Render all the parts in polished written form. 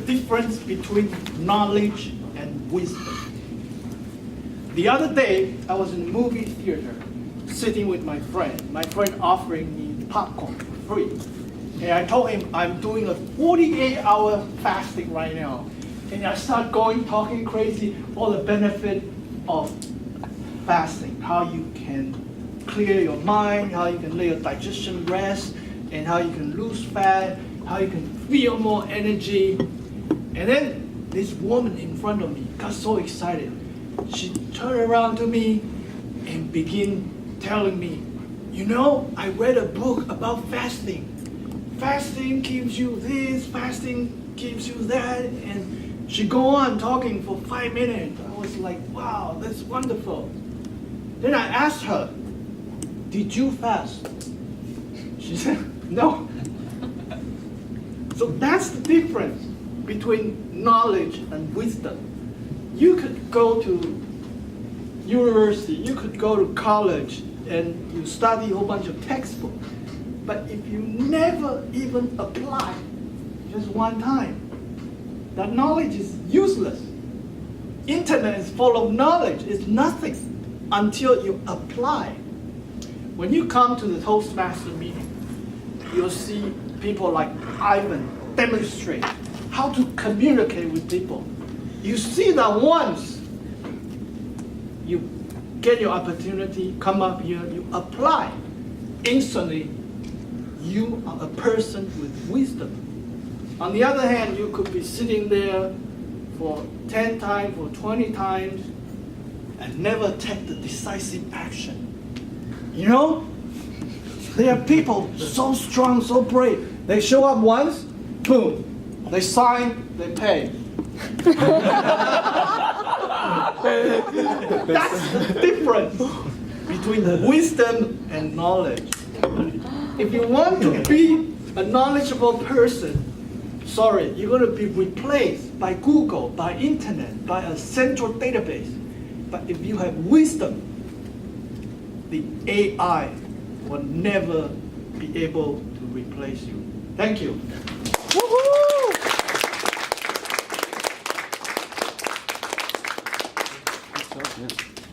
difference between knowledge and wisdom. The other day, I was in a movie theater, sitting with my friend. My friend offering me popcorn for free. And I told him I'm doing a 48-hour fasting right now. And I start talking crazy, all the benefit of fasting, how you can clear your mind, how you can let your digestion rest, and how you can lose fat, how you can feel more energy. And then this woman in front of me got so excited. She turned around to me and began telling me, you know, I read a book about fasting. Fasting gives you this, fasting gives you that, and she go on talking for 5 minutes. I was like, wow, that's wonderful. Then I asked her, did you fast? She said, no. So that's the difference between knowledge and wisdom. You could go to university, you could go to college, and you study a whole bunch of textbooks. But if you never even apply just one time, that knowledge is useless. Internet is full of knowledge. It's nothing until you apply. When you come to the Toastmaster meeting, you'll see people like Ivan demonstrate how to communicate with people. You see that once, you get your opportunity, come up here, you apply. Instantly, you are a person with wisdom. On the other hand, you could be sitting there for 10 times or 20 times and never take the decisive action. You know, there are people so strong, so brave. They show up once, boom, they sign, they pay. That's the difference between wisdom and knowledge. If you want to be a knowledgeable person, sorry, you're going to be replaced by Google, by internet, by a central database. But if you have wisdom, the AI will never be able to replace you. Thank you.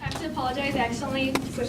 I have to apologize. I accidentally switched